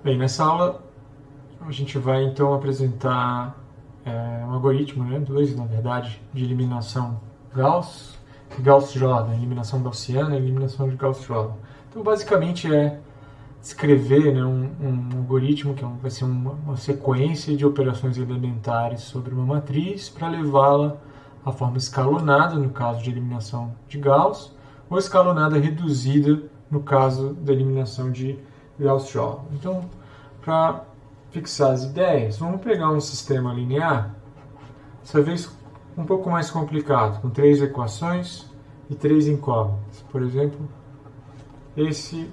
Bem, nessa aula a gente vai então apresentar um algoritmo, né, dois na verdade, de eliminação Gauss e Gauss-Jordan, eliminação gaussiana e eliminação de Gauss-Jordan. Então basicamente é descrever, né, um algoritmo que vai ser uma sequência de operações elementares sobre uma matriz para levá-la à forma escalonada, no caso de eliminação de Gauss, ou escalonada reduzida, no caso da eliminação de Gauss-Jordan. Então, para fixar as ideias, vamos pegar um sistema linear, dessa vez um pouco mais complicado, com 3 equações e 3 incógnitas. Por exemplo, esse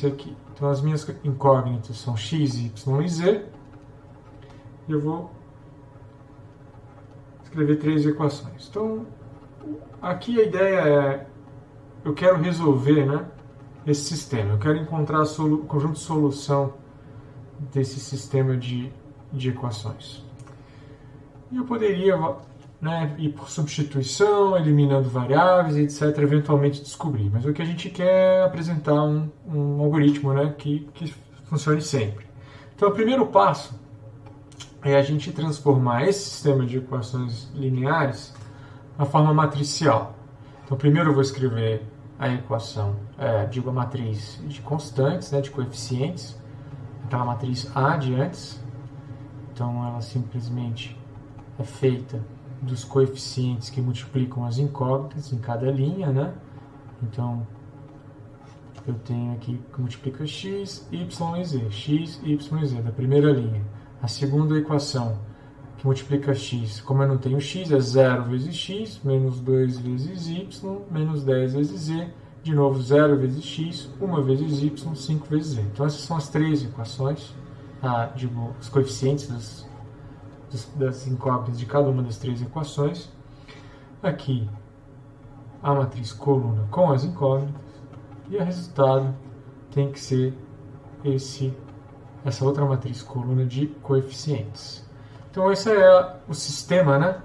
aqui. Então, as minhas incógnitas são x, y e z. E eu vou escrever 3 equações. Então, aqui a ideia é, eu quero resolver, né, esse sistema. Eu quero encontrar o conjunto de solução desse sistema de equações. E eu poderia, né, ir por substituição, eliminando variáveis, etc., eventualmente descobrir. Mas o que a gente quer é apresentar um algoritmo, né, que funcione sempre. Então, o primeiro passo é a gente transformar esse sistema de equações lineares na forma matricial. Então, primeiro eu vou escrever a equação, a matriz de constantes, né, de coeficientes, aquela matriz A de antes. Então, ela simplesmente é feita dos coeficientes que multiplicam as incógnitas em cada linha, né? Então, eu tenho aqui que multiplica x, y e z, x, y e z, da primeira linha. A segunda equação, que multiplica x, como eu não tenho x, é 0 vezes x, menos 2 vezes y, menos 10 vezes z, de novo 0 vezes x, 1 vezes y, 5 vezes z. Então, essas são as 3 equações, os coeficientes das incógnitas de cada uma das 3 equações. Aqui, a matriz coluna com as incógnitas, e o resultado tem que ser essa outra matriz coluna de coeficientes. Então, esse é o sistema, né?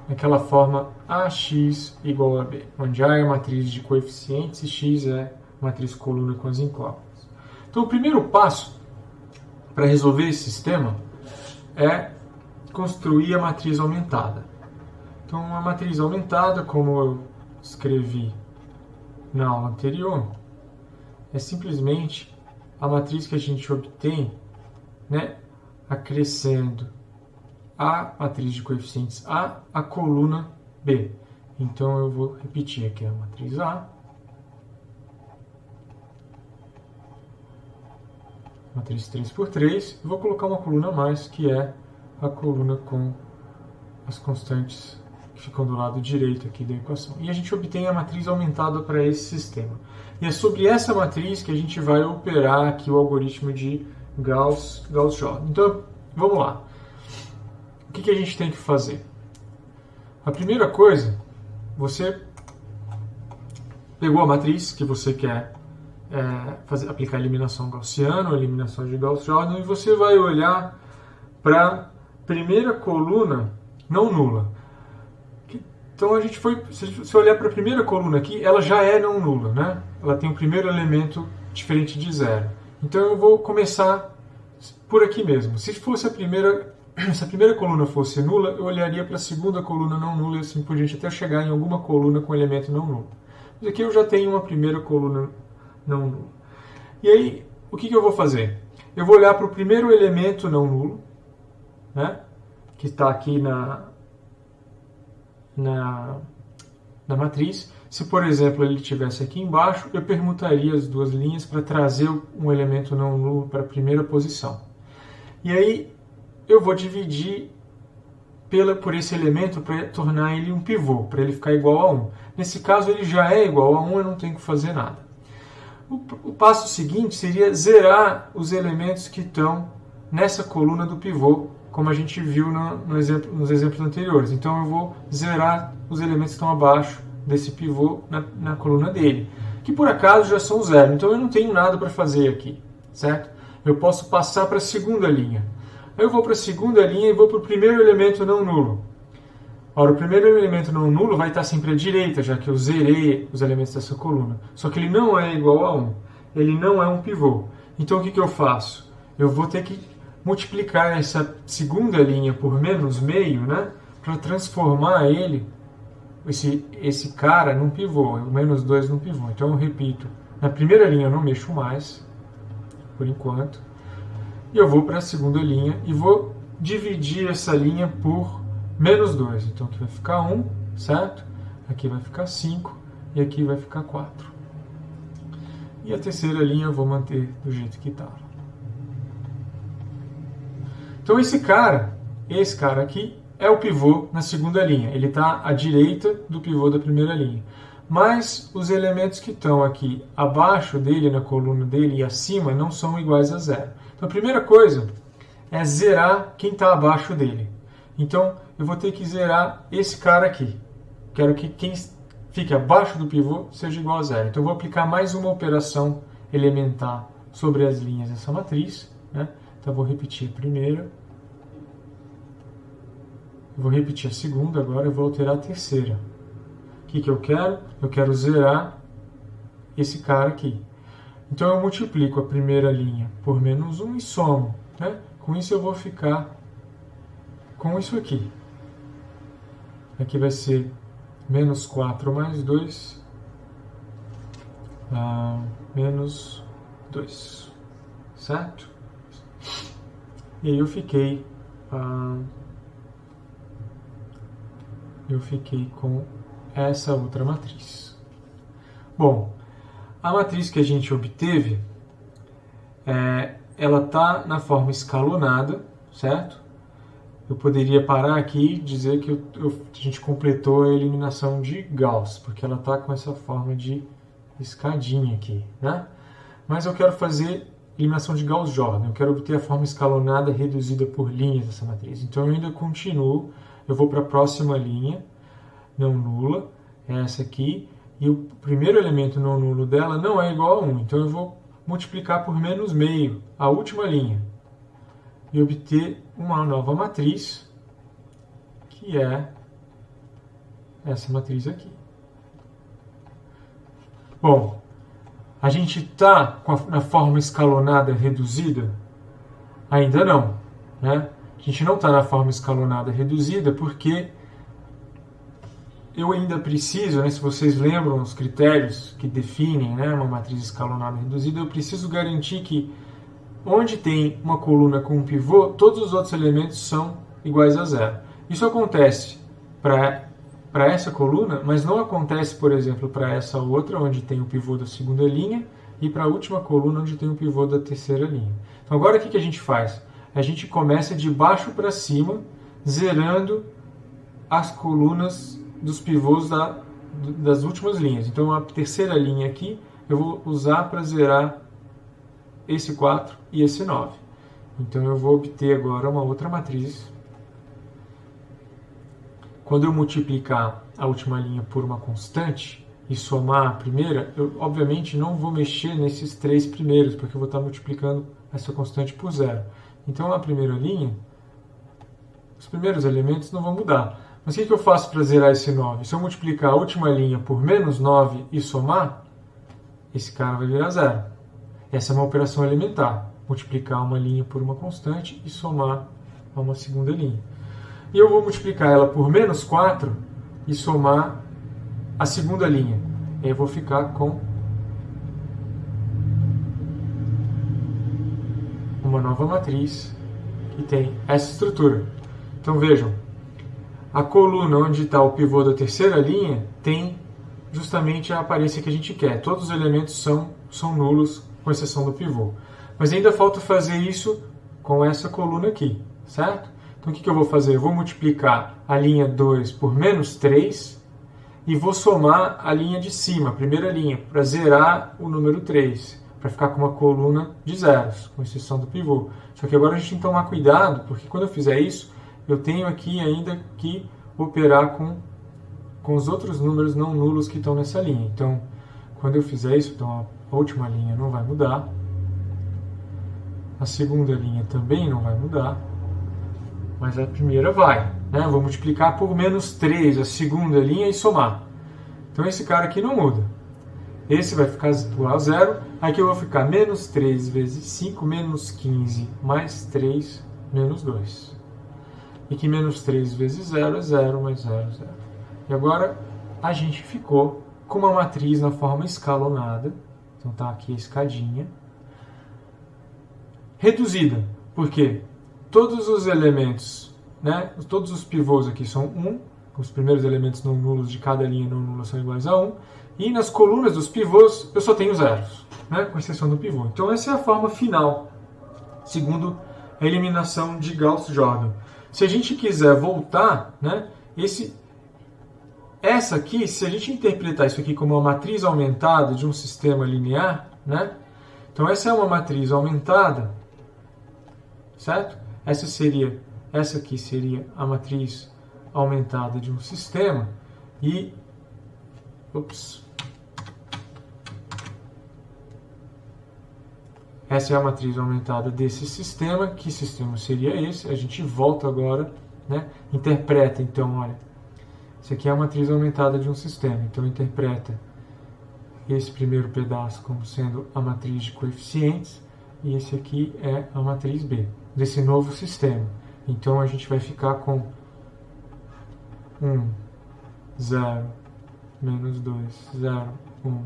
Naquela forma AX igual a B, onde A é a matriz de coeficientes e X é a matriz coluna com as incógnitas. Então, o primeiro passo para resolver esse sistema é construir a matriz aumentada. Então, a matriz aumentada, como eu escrevi na aula anterior, é simplesmente a matriz que a gente obtém, né, acrescendo a matriz de coeficientes A, a coluna B. Então, eu vou repetir aqui a matriz A, matriz 3 por 3, e vou colocar uma coluna a mais, que é a coluna com as constantes que ficam do lado direito aqui da equação. E a gente obtém a matriz aumentada para esse sistema. E é sobre essa matriz que a gente vai operar aqui o algoritmo de Gauss-Jordan. Então, vamos lá. O que a gente tem que fazer? A primeira coisa, você pegou a matriz que você quer aplicar a eliminação gaussiana ou eliminação de Gauss-Jordan, e você vai olhar para a primeira coluna não nula. Então, se você olhar para a primeira coluna aqui, ela já é não nula, né? Ela tem o primeiro elemento diferente de zero. Então, eu vou começar por aqui mesmo. Se a primeira coluna fosse nula, eu olharia para a segunda coluna não nula e assim por diante, até chegar em alguma coluna com elemento não nulo. Mas aqui eu já tenho uma primeira coluna não nula. E aí, o que eu vou fazer? Eu vou olhar para o primeiro elemento não nulo, né, que está aqui na matriz. Se, por exemplo, ele estivesse aqui embaixo, eu permutaria as duas linhas para trazer um elemento não nulo para a primeira posição. E aí, eu vou dividir por esse elemento para tornar ele um pivô, para ele ficar igual a 1. Nesse caso, ele já é igual a 1, eu não tenho que fazer nada. O passo seguinte seria zerar os elementos que estão nessa coluna do pivô, como a gente viu nos exemplos anteriores. Então, eu vou zerar os elementos que estão abaixo desse pivô na coluna dele, que por acaso já são zero. Então, eu não tenho nada para fazer aqui, certo? Eu posso passar para a segunda linha. Aí eu vou para a segunda linha e vou para o primeiro elemento não nulo. Ora, o primeiro elemento não nulo vai estar sempre à direita, já que eu zerei os elementos dessa coluna. Só que ele não é igual a 1. Ele não é um pivô. Então o que eu faço? Eu vou ter que multiplicar essa segunda linha por menos meio, né? Para transformar ele, esse cara, num pivô, o menos 2 num pivô. Então eu repito, na primeira linha eu não mexo mais, por enquanto. E eu vou para a segunda linha e vou dividir essa linha por menos 2. Então aqui vai ficar 1, certo? Aqui vai ficar 5 e aqui vai ficar 4. E a terceira linha eu vou manter do jeito que estava. Então esse cara aqui é o pivô na segunda linha. Ele está à direita do pivô da primeira linha. Mas os elementos que estão aqui abaixo dele, na coluna dele e acima, não são iguais a 0. Então a primeira coisa é zerar quem está abaixo dele. Então eu vou ter que zerar esse cara aqui. Quero que quem fique abaixo do pivô seja igual a 0. Então eu vou aplicar mais uma operação elementar sobre as linhas dessa matriz, né? Então eu vou repetir a primeira. Eu vou repetir a segunda agora, eu vou alterar a terceira. O que eu quero? Eu quero zerar esse cara aqui. Então eu multiplico a primeira linha por menos 1 e somo, né? Com isso eu vou ficar com isso aqui. Aqui vai ser menos 4 mais 2, menos 2, certo? E aí eu fiquei com essa outra matriz. Bom, a matriz que a gente obteve, ela está na forma escalonada, certo? Eu poderia parar aqui e dizer que a gente completou a eliminação de Gauss, porque ela está com essa forma de escadinha aqui, né? Mas eu quero fazer eliminação de Gauss-Jordan, eu quero obter a forma escalonada reduzida por linhas dessa matriz. Então eu ainda continuo, eu vou para a próxima linha, não nula, é essa aqui, e o primeiro elemento não nulo dela não é igual a 1, então eu vou multiplicar por menos meio, a última linha, e obter uma nova matriz, que é essa matriz aqui. Bom, a gente está na forma escalonada reduzida? Ainda não, né? A gente não está na forma escalonada reduzida porque eu ainda preciso, né, se vocês lembram os critérios que definem, né, uma matriz escalonada reduzida, eu preciso garantir que onde tem uma coluna com um pivô, todos os outros elementos são iguais a 0. Isso acontece para essa coluna, mas não acontece, por exemplo, para essa outra, onde tem o pivô da segunda linha, e para a última coluna, onde tem o pivô da terceira linha. Então agora o que a gente faz? A gente começa de baixo para cima, zerando as colunas dos pivôs das últimas linhas. Então a terceira linha aqui eu vou usar para zerar esse 4 e esse 9. Então eu vou obter agora uma outra matriz. Quando eu multiplicar a última linha por uma constante e somar a primeira, eu obviamente não vou mexer nesses três primeiros, porque eu vou estar multiplicando essa constante por 0. Então a primeira linha, os primeiros elementos não vão mudar. Mas o que eu faço para zerar esse 9? Se eu multiplicar a última linha por menos 9 e somar, esse cara vai virar 0. Essa é uma operação elementar. Multiplicar uma linha por uma constante e somar a uma segunda linha. E eu vou multiplicar ela por menos 4 e somar a segunda linha. E aí eu vou ficar com uma nova matriz que tem essa estrutura. Então vejam, a coluna onde está o pivô da terceira linha tem justamente a aparência que a gente quer. Todos os elementos são nulos, com exceção do pivô. Mas ainda falta fazer isso com essa coluna aqui, certo? Então o que eu vou fazer? Eu vou multiplicar a linha 2 por menos 3 e vou somar a linha de cima, a primeira linha, para zerar o número 3, para ficar com uma coluna de zeros, com exceção do pivô. Só que agora a gente tem que tomar cuidado, porque quando eu fizer isso, eu tenho aqui ainda que operar com os outros números não nulos que estão nessa linha. Então, quando eu fizer isso, então a última linha não vai mudar, a segunda linha também não vai mudar, mas a primeira vai, né? Eu vou multiplicar por menos 3 a segunda linha e somar. Então esse cara aqui não muda. Esse vai ficar igual a 0. Aqui eu vou ficar menos 3 vezes 5, menos 15, mais 3, menos 2. E que menos 3 vezes 0 é 0, mais 0, 0. E agora a gente ficou com uma matriz na forma escalonada. Então tá aqui a escadinha. Reduzida, porque todos os elementos, né, todos os pivôs aqui são 1, os primeiros elementos não nulos de cada linha não nula são iguais a 1, e nas colunas dos pivôs eu só tenho zeros, né, com exceção do pivô. Então essa é a forma final, segundo a eliminação de Gauss-Jordan. Se a gente quiser voltar, né, essa aqui, se a gente interpretar isso aqui como uma matriz aumentada de um sistema linear, né, então essa é uma matriz aumentada, certo? Essa aqui seria a matriz aumentada de um sistema e essa é a matriz aumentada desse sistema. Que sistema seria esse? A gente volta agora, né? Interpreta, então, olha, isso aqui é a matriz aumentada de um sistema, então interpreta esse primeiro pedaço como sendo a matriz de coeficientes e esse aqui é a matriz B desse novo sistema. Então a gente vai ficar com 1, 0, menos 2, 0, 1,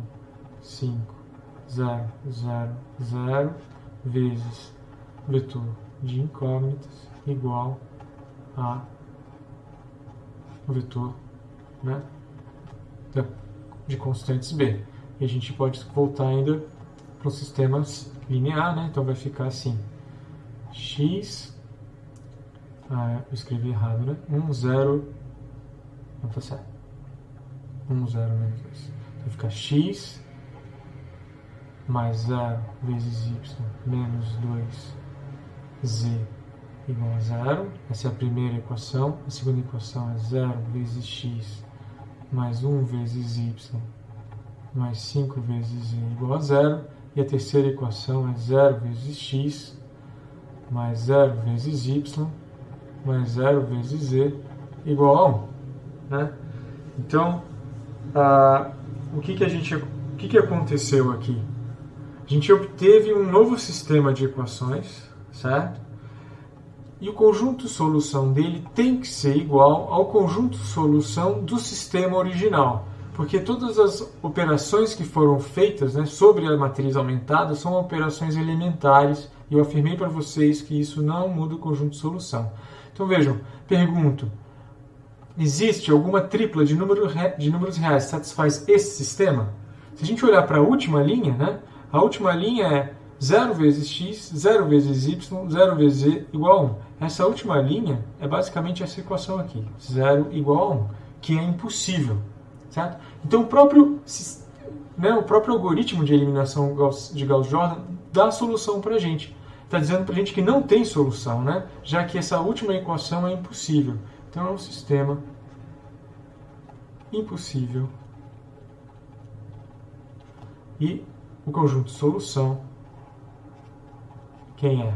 5, 0, 0, 0, vezes vetor de incógnitas igual a vetor, né, de constantes B. E a gente pode voltar ainda para os sistemas linear, né? Então vai ficar assim, x, eu escrevi errado, né? 1, 0, não tá certo, 1, 0, menos 2. Vai ficar x mais 0 vezes y menos 2z igual a 0. Essa é a primeira equação. A segunda equação é 0 vezes x mais 1 vezes y mais 5 vezes z igual a 0. E a terceira equação é 0 vezes x mais 0 vezes y mais 0 vezes z igual a 1. Né? Então, o que aconteceu aqui? A gente obteve um novo sistema de equações, certo? E o conjunto solução dele tem que ser igual ao conjunto solução do sistema original, porque todas as operações que foram feitas, né, sobre a matriz aumentada são operações elementares, e eu afirmei para vocês que isso não muda o conjunto solução. Então vejam, pergunto, existe alguma tripla de números reais que satisfaz esse sistema? Se a gente olhar para a última linha, né, a última linha é 0 vezes x, 0 vezes y, 0 vezes z igual a 1. Essa última linha é basicamente essa equação aqui, 0 igual a 1, que é impossível. Certo? Então o próprio algoritmo de eliminação de Gauss-Jordan dá a solução para a gente. Está dizendo para a gente que não tem solução, né? Já que essa última equação é impossível. Então é um sistema impossível. E o conjunto solução, quem é?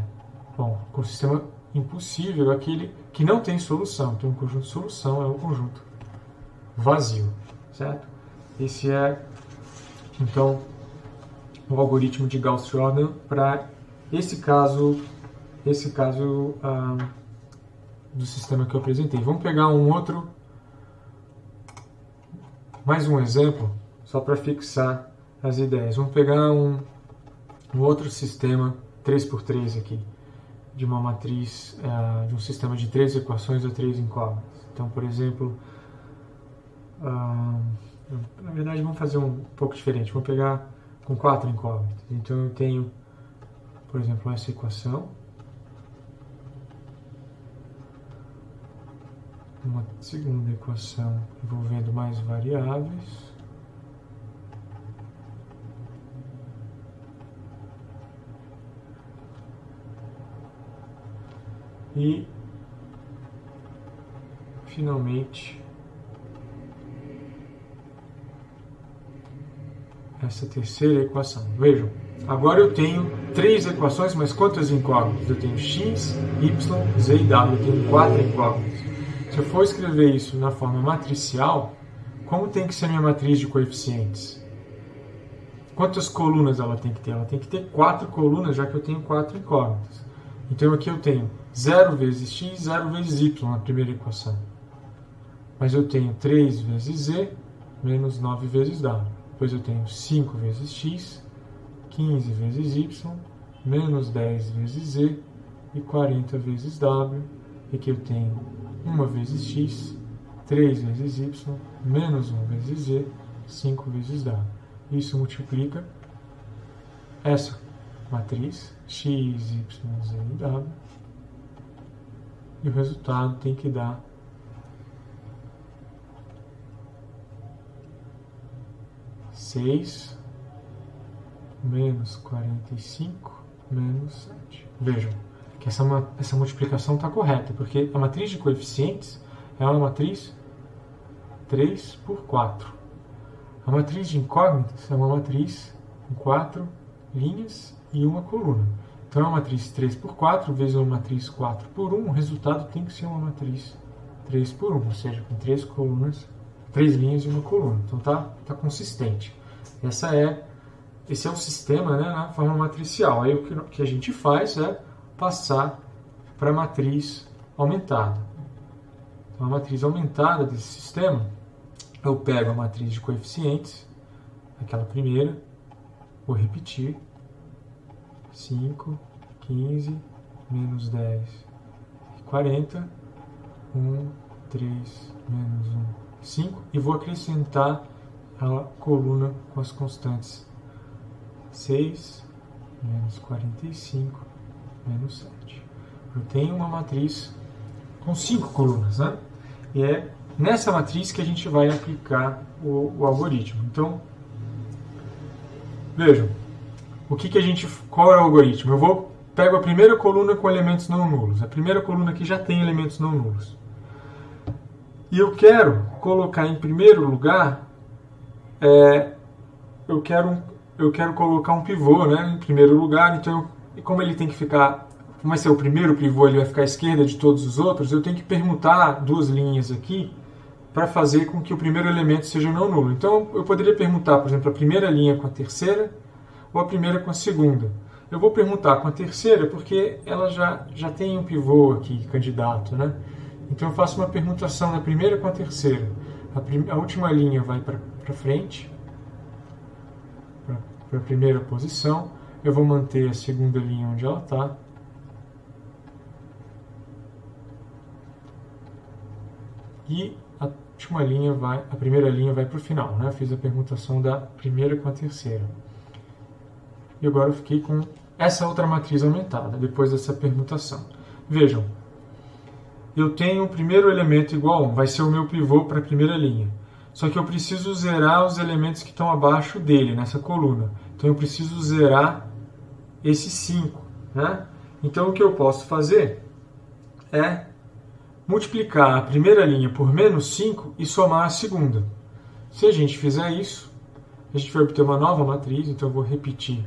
Bom, o sistema impossível é aquele que não tem solução. Então o conjunto solução é um conjunto vazio. Certo? Esse é, então, o algoritmo de Gauss-Jordan para esse caso do sistema que eu apresentei. Vamos pegar mais um exemplo, só para fixar as ideias. Vamos pegar um outro sistema 3x3 aqui, de uma matriz, de um sistema de 3 equações ou 3 incógnitas. Então, por exemplo, na verdade vamos fazer um pouco diferente, vamos pegar com 4 incógnitas. Então eu tenho, por exemplo, essa equação, uma segunda equação envolvendo mais variáveis, e finalmente essa terceira equação. Vejam, agora eu tenho 3 equações, mas quantas incógnitas? Eu tenho x, y, z e w. Eu tenho 4 incógnitas. Se eu for escrever isso na forma matricial, como tem que ser minha matriz de coeficientes? Quantas colunas ela tem que ter? Ela tem que ter 4 colunas, já que eu tenho 4 incógnitas. Então aqui eu tenho 0 vezes x, 0 vezes y na primeira equação. Mas eu tenho 3 vezes z, menos 9 vezes w. Depois eu tenho 5 vezes x, 15 vezes y, menos 10 vezes z e 40 vezes w. E aqui eu tenho 1 vezes x, 3 vezes y, menos 1 vezes z, 5 vezes w. Isso multiplica essa matriz, x, y, z e w. E o resultado tem que dar 6 menos 45 menos 7. Vejam que essa multiplicação está correta, porque a matriz de coeficientes é uma matriz 3 por 4. A matriz de incógnitas é uma matriz com 4 linhas e uma coluna. Então é uma matriz 3 por 4 vezes uma matriz 4 por 1, o resultado tem que ser uma matriz 3 por 1, ou seja, com 3 colunas, 3 linhas e uma coluna. Então tá consistente. Esse é o sistema, né, na forma matricial. Aí o que a gente faz é passar para a matriz aumentada. Então, a matriz aumentada desse sistema, eu pego a matriz de coeficientes, aquela primeira, vou repetir, 5, 15, menos 10 e 40, 1, 3, menos 1, 5, e vou acrescentar a coluna com as constantes 6, menos 45, menos 7. Eu tenho uma matriz com 5 colunas, né? E é nessa matriz que a gente vai aplicar o algoritmo. Então, vejam, qual é o algoritmo? Pego a primeira coluna com elementos não nulos, a primeira coluna que já tem elementos não nulos. E eu quero colocar em primeiro lugar, eu quero colocar um pivô, né, em primeiro lugar. Então, como ele tem que ficar, como vai ser o primeiro pivô, ele vai ficar à esquerda de todos os outros, eu tenho que permutar duas linhas aqui para fazer com que o primeiro elemento seja não nulo. Então, eu poderia permutar, por exemplo, a primeira linha com a terceira ou a primeira com a segunda. Eu vou permutar com a terceira porque ela já tem um pivô aqui, candidato, né? Então, eu faço uma permutação da primeira com a terceira. A última linha vai para frente, para a primeira posição. Eu vou manter a segunda linha onde ela está. E a primeira linha vai para o final, né? Eu fiz a permutação da primeira com a terceira. E agora eu fiquei com essa outra matriz aumentada, depois dessa permutação. Vejam, eu tenho o primeiro elemento igual a 1, vai ser o meu pivô para a primeira linha. Só que eu preciso zerar os elementos que estão abaixo dele, nessa coluna. Então eu preciso zerar esses 5, né? Então o que eu posso fazer é multiplicar a primeira linha por menos 5 e somar a segunda. Se a gente fizer isso, a gente vai obter uma nova matriz. Então eu vou repetir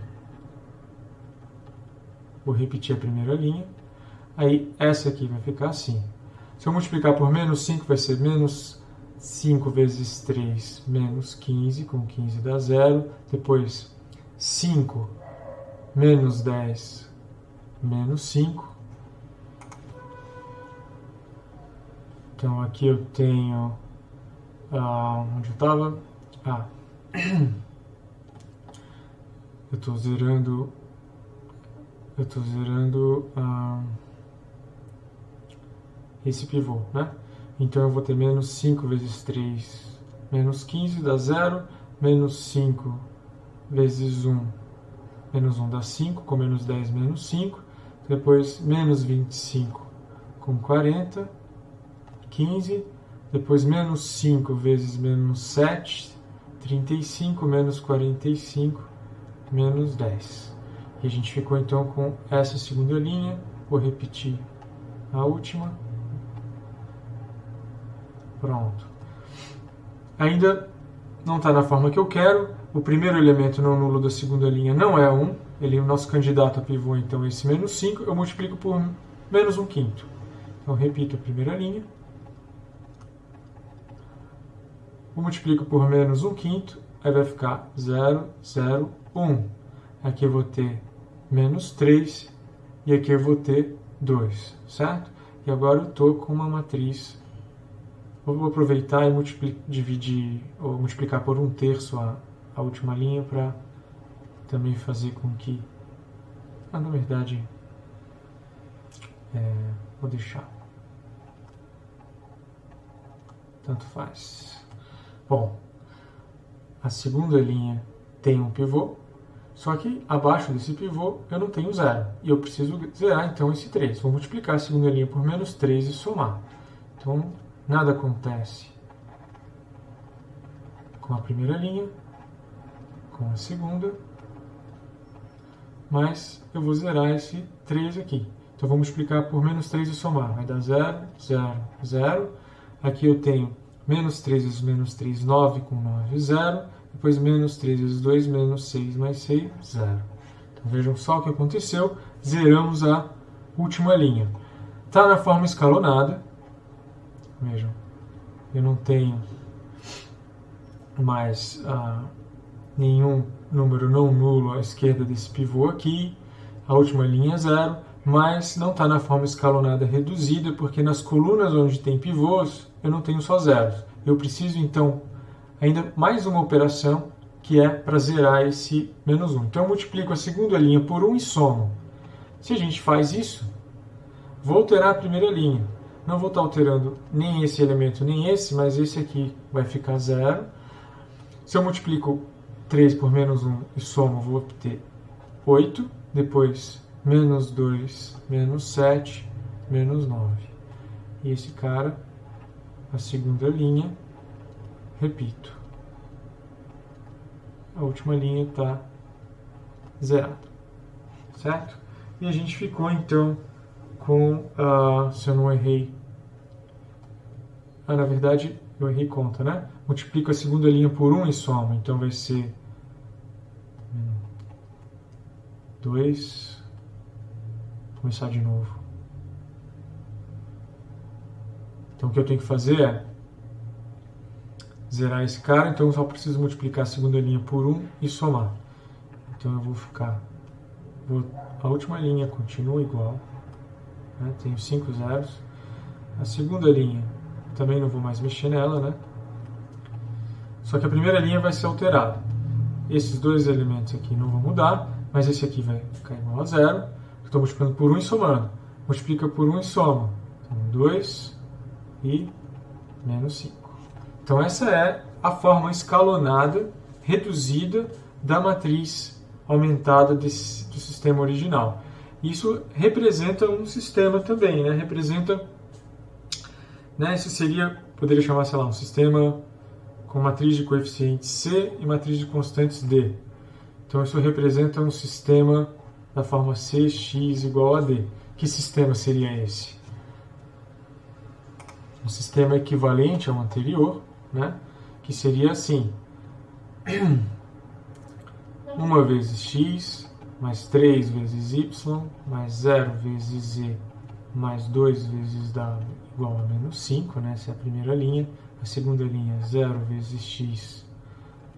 a primeira linha. Aí essa aqui vai ficar assim. Se eu multiplicar por menos 5, vai ser menos 5 vezes 3, menos 15, com 15 dá 0. Depois 5 menos 10, menos 5. Então aqui eu tenho... onde eu estava? Eu estou zerando esse pivô, né? Então eu vou ter menos 5 vezes 3, menos 15 dá 0, menos 5 vezes 1, menos 1 dá 5, com menos 10, menos 5, depois menos 25 com 40, 15, depois menos 5 vezes menos 7, 35, menos 45, menos 10. E a gente ficou então com essa segunda linha. Vou repetir a última. Pronto. Ainda não está na forma que eu quero. O primeiro elemento não nulo da segunda linha não é 1. Ele é o nosso candidato a pivô, então esse menos 5. Eu multiplico por menos 1/5. Então repito a primeira linha. Eu multiplico por menos 1/5. Aí vai ficar 0, 0, 1. Aqui eu vou ter menos 3 e aqui eu vou ter 2, certo? E agora eu estou com uma matriz. Vou aproveitar e dividir ou multiplicar por 1/3 a última linha para também fazer com que... na verdade, vou deixar. Tanto faz. Bom, a segunda linha tem um pivô, só que abaixo desse pivô eu não tenho zero. E eu preciso zerar então esse 3. Vou multiplicar a segunda linha por menos 3 e somar. Então, nada acontece com a primeira linha, com a segunda, mas eu vou zerar esse 3 aqui. Então, vou multiplicar por menos 3 e somar. Vai dar 0, 0, 0. Aqui eu tenho menos 3 vezes menos 3, 9 com 9, 0. Depois menos 3 vezes 2, menos 6 mais 6, 0. Então, vejam só o que aconteceu. Zeramos a última linha. Está na forma escalonada. Vejam, eu não tenho mais nenhum número não nulo à esquerda desse pivô aqui. A última linha é 0, mas não está na forma escalonada reduzida, porque nas colunas onde tem pivôs, eu não tenho só zeros. Eu preciso, então, ainda mais uma operação, que é para zerar esse menos 1. Então, eu multiplico a segunda linha por 1 e somo. Se a gente faz isso, vou alterar a primeira linha. Não vou estar alterando nem esse elemento, nem esse, mas esse aqui vai ficar 0. Se eu multiplico 3 por menos 1 e somo, vou obter 8. Depois, menos 2, menos 7, menos 9. E esse cara, a segunda linha, repito. A última linha está zerada. Certo? E a gente ficou, então, com, se eu não errei, na verdade eu errei conta, né? Multiplico a segunda linha por 1 e somo, então vai ser 2, vou começar de novo. Então o que eu tenho que fazer é zerar esse cara, então eu só preciso multiplicar a segunda linha por 1 e somar. Então eu vou ficar, a última linha continua igual, né? Tenho 5 zeros. A segunda linha também não vou mais mexer nela, né? Só que a primeira linha vai ser alterada. Esses dois elementos aqui não vão mudar, mas esse aqui vai ficar igual a 0. Estou multiplicando por 1 e somando. Multiplica por 1 e soma. Então, 2 e menos 5. Então, essa é a forma escalonada, reduzida da matriz aumentada do sistema original. Isso representa um sistema também, né? Representa, né? Isso seria, poderia chamar, sei lá, um sistema com matriz de coeficientes C e matriz de constantes D. Então, isso representa um sistema da forma C, X igual a D. Que sistema seria esse? Um sistema equivalente ao anterior, né? Que seria assim: 1 vezes x, mais 3 vezes y, mais 0 vezes z, mais 2 vezes w igual a menos 5, né? Essa é a primeira linha. A segunda linha, 0 vezes x,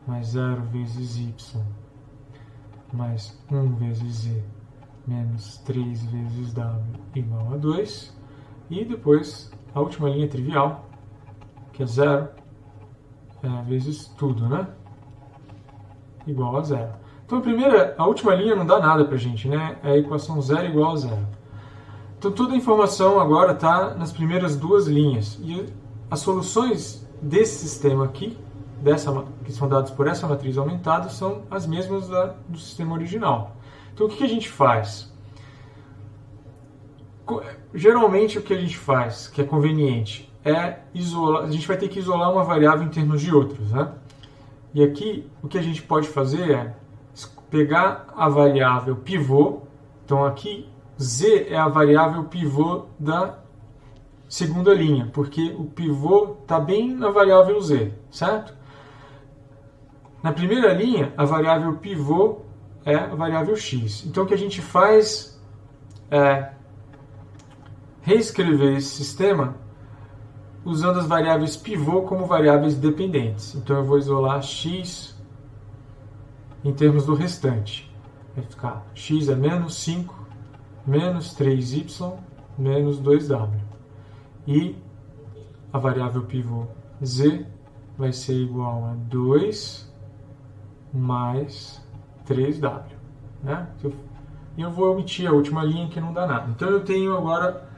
mais 0 vezes y, mais 1 vezes z, menos 3 vezes w igual a 2. E depois, a última linha trivial, que é 0 vezes tudo, né? Igual a 0. Então, a última linha não dá nada pra gente, né? É a equação 0 igual a 0. Então, toda a informação agora está nas primeiras duas linhas. E as soluções desse sistema aqui, que são dadas por essa matriz aumentada, são as mesmas do sistema original. Então, o que a gente faz? Geralmente, o que a gente faz, que é conveniente, é isolar. A gente vai ter que isolar uma variável em termos de outros, né? E aqui, o que a gente pode fazer é pegar a variável pivô. Então, aqui, z é a variável pivô da segunda linha, porque o pivô está bem na variável z, certo? Na primeira linha, a variável pivô é a variável x. Então, o que a gente faz é reescrever esse sistema usando as variáveis pivô como variáveis dependentes. Então, eu vou isolar x em termos do restante. Vai ficar x é menos 5, menos 3y, menos 2w. E a variável pivô z vai ser igual a 2 mais 3w. Né? E eu vou omitir a última linha que não dá nada. Então eu tenho agora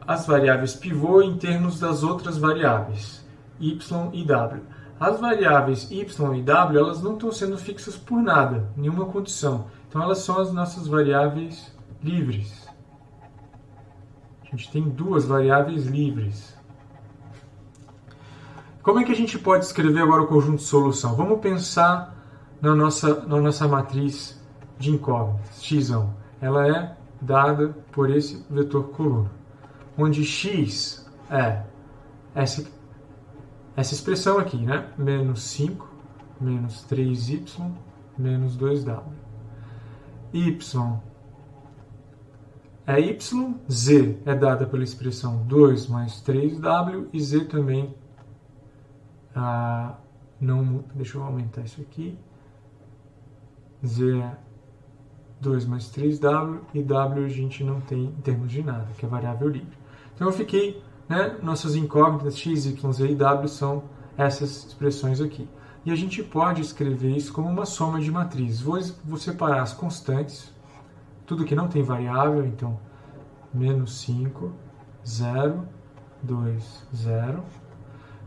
as variáveis pivô em termos das outras variáveis, y e w. As variáveis y e w elas não estão sendo fixas por nada, nenhuma condição. Então elas são as nossas variáveis livres. A gente tem duas variáveis livres. Como é que a gente pode escrever agora o conjunto de solução? Vamos pensar na nossa matriz de incógnitas, x. Ela é dada por esse vetor coluna, onde x é essa expressão aqui, né? Menos 5, menos 3y, menos 2w. Y é y, z é dada pela expressão 2 mais 3w, e z também, deixa eu aumentar isso aqui, z é 2 mais 3w, e w a gente não tem em termos de nada, que é variável livre. Então eu fiquei, né, nossas incógnitas x, y, z e w são essas expressões aqui. E a gente pode escrever isso como uma soma de matrizes. Vou separar as constantes, tudo que não tem variável, então menos 5, 0, 2, 0.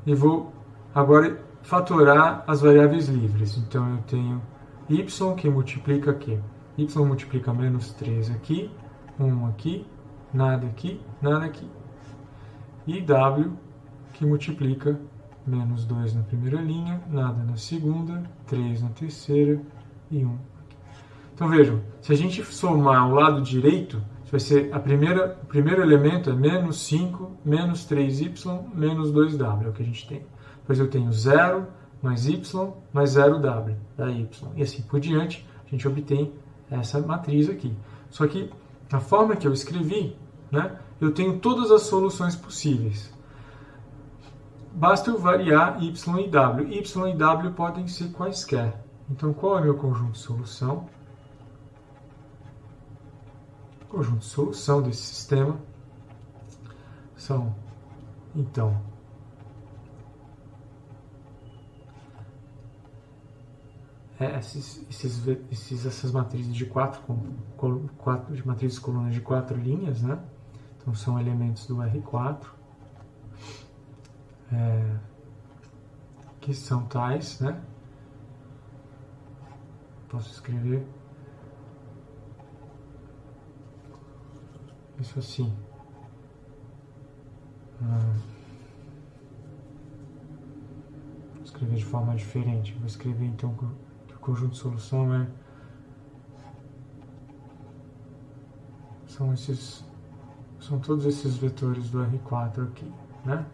E vou agora fatorar as variáveis livres. Então eu tenho y que multiplica aqui. Y multiplica menos 3 aqui, 1 aqui, nada aqui, nada aqui. E w que multiplica menos 2 na primeira linha, nada na segunda, 3 na terceira e 1 aqui. Então vejam, se a gente somar o lado direito, vai ser o primeiro elemento é menos 5, menos 3y, menos 2w, é o que a gente tem. Depois eu tenho 0, mais y, mais 0w, da y. E assim por diante, a gente obtém essa matriz aqui. Só que, a forma que eu escrevi, né, eu tenho todas as soluções possíveis. Basta eu variar y e w. Y e w podem ser quaisquer. Então, qual é o meu conjunto de solução? O conjunto de solução desse sistema são, então, essas matrizes de matrizes colunas de 4 linhas, né? Então são elementos do R4, que são tais, né? Posso escrever isso assim. Vou escrever de forma diferente. Vou escrever então que o conjunto de solução são todos esses vetores do R4 aqui, né?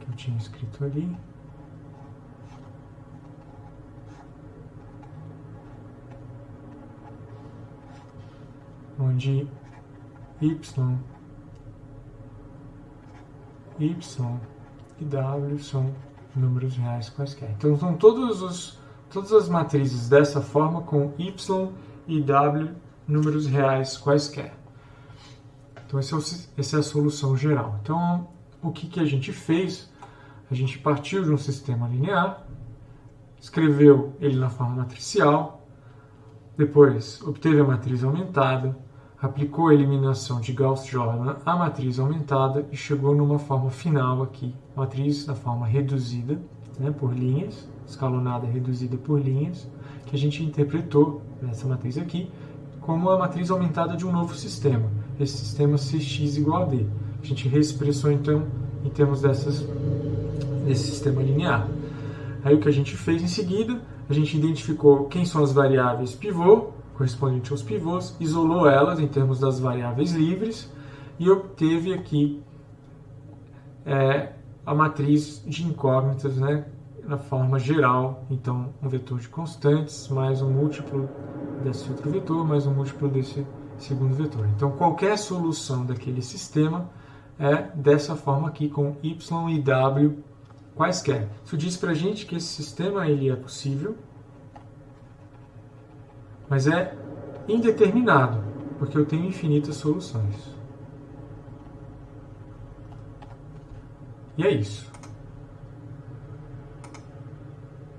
Que eu tinha escrito ali. Onde y e w são números reais quaisquer. Então são todas as matrizes dessa forma com y e w números reais quaisquer. Então essa é a solução geral. Então o que a gente fez? A gente partiu de um sistema linear, escreveu ele na forma matricial, depois obteve a matriz aumentada, aplicou a eliminação de Gauss-Jordan à matriz aumentada e chegou numa forma final aqui, matriz na forma reduzida, né, por linhas, escalonada reduzida por linhas, que a gente interpretou nessa matriz aqui como a matriz aumentada de um novo sistema, esse sistema Cx igual a D. A gente reexpressou então em termos desse sistema linear. Aí o que a gente fez em seguida, a gente identificou quem são as variáveis pivô, correspondente aos pivôs, isolou elas em termos das variáveis livres e obteve aqui a matriz de incógnitas, né, na forma geral. Então, um vetor de constantes mais um múltiplo desse outro vetor, mais um múltiplo desse segundo vetor. Então, qualquer solução daquele sistema é dessa forma aqui, com y e w quaisquer. Isso diz para a gente que esse sistema ele é possível, Mas é indeterminado, porque eu tenho infinitas soluções. E é isso.